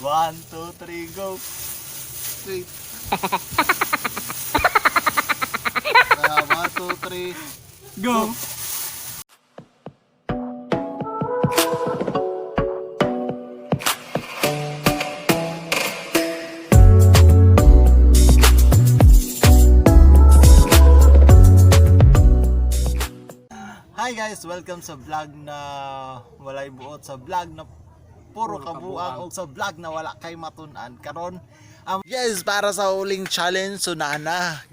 1, 2, 3, go. Wait. 1, 2, 3, Go! Hi guys, welcome sa vlog na walay buot, sa vlog na puro kabuang, o sa vlog na wala kay matun-an karon. Yes, para sa uling challenge, so na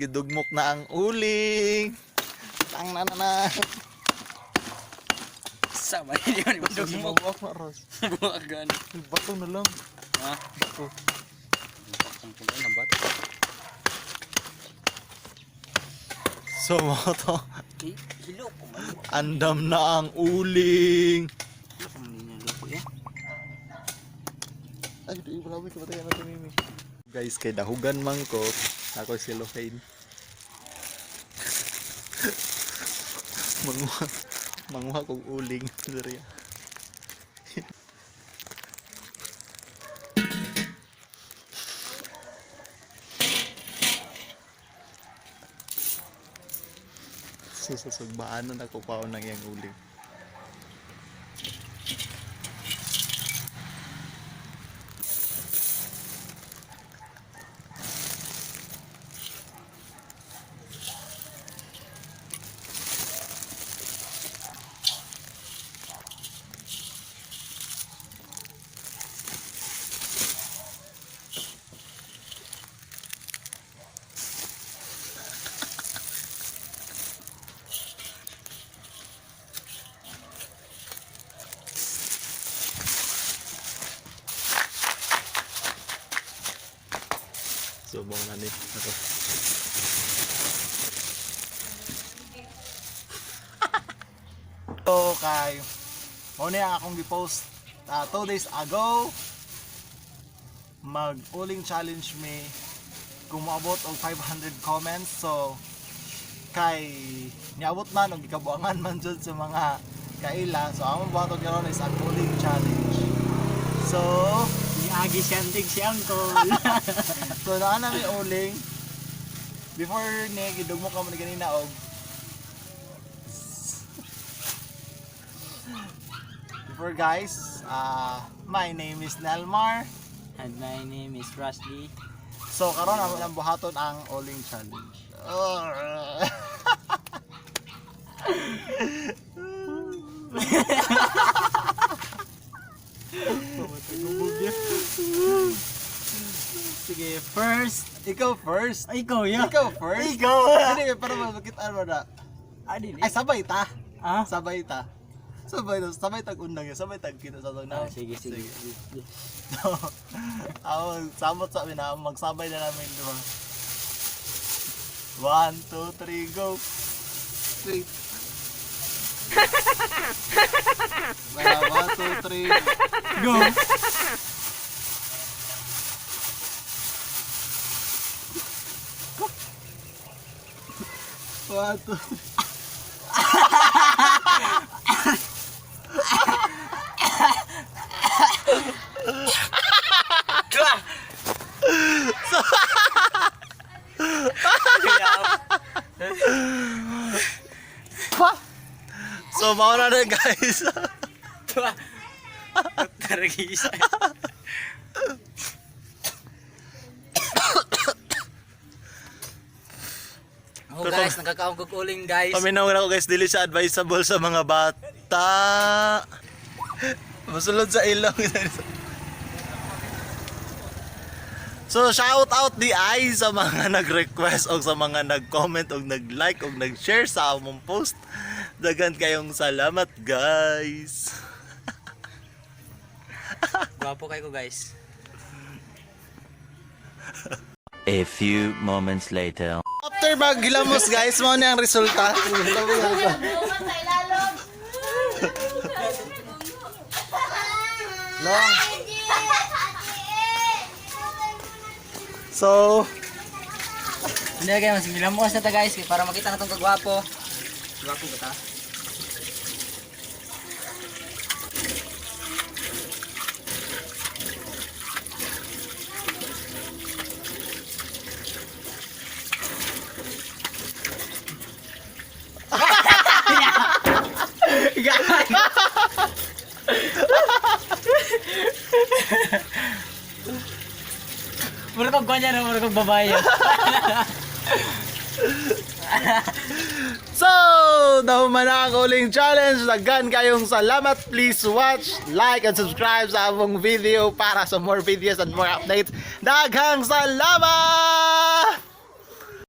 gidugmok na ang uling. Tang na. Sama yun, ibadog mo. Buwag gani. Bato na lang. Ha? Bato. Ang pula na bato. So mo to, Hilo ko man. andam na ang uling. Hilo ko man niya loko yan. Ay, ito yung palawit, kapatayan natin mimi. Guys, kay dahugan man ko, ako si Locaine. Manguha kong uling. Sorry. Susugbaan na nakupaw ng yung uling. So, buong na ni ako. So, kay muna yung akong gipost 2 days ago. Mag-uling challenge me kung maabot og 500 comments. So, kay niabot man og gikabuangan man jud sa mga kaila. So, among buhaton karon is ang uling challenge. So, Agi siyantig si Uncle. so naa namin uling. Before ni gidugmo ka mo ni ganina og before guys, my name is Nilmar. And my name is Rusty. So karon amo nang buhaton ang uling challenge. Sige, first. Ikaw first. Ay, ikaw ya. Ikaw first. Ikaw. Hindi, para makitaan mo na. Adi ni. Ay, sabay ta. Ah? Sabay ta. Sabay tag undang yun. Sabay tag kita sa tagnaw. Sige. So, ako, samot sa amin na magsabay na namin diba. 1, 2, 3, go. Wait. 1, 2, 3, Go! One, two, So, mauna na guys. Tuwa. Taragisa. Oh guys, nagkakaong uling guys. Paminaw na ko guys, dili siya advisable sa mga bata. Masulod sa ilong. So shout out di ay sa mga nag-request o sa mga nag-comment o nag-like o nag-share sa among post. Dagan kayong salamat guys. Gwapo kayo guys. A few moments later. After maghilamos guys, mo na ang resulta. Long. So, Hindi kayo, mas milamos na ta guys para makita na itong kagwapo. Gwapo ba ta? Mura kong kanya na, mura kong babae. So, nahuman na ang uling challenge. Daghan kayong salamat. Please watch, like, and subscribe sa among video para sa more videos and more updates. Daghang salamat!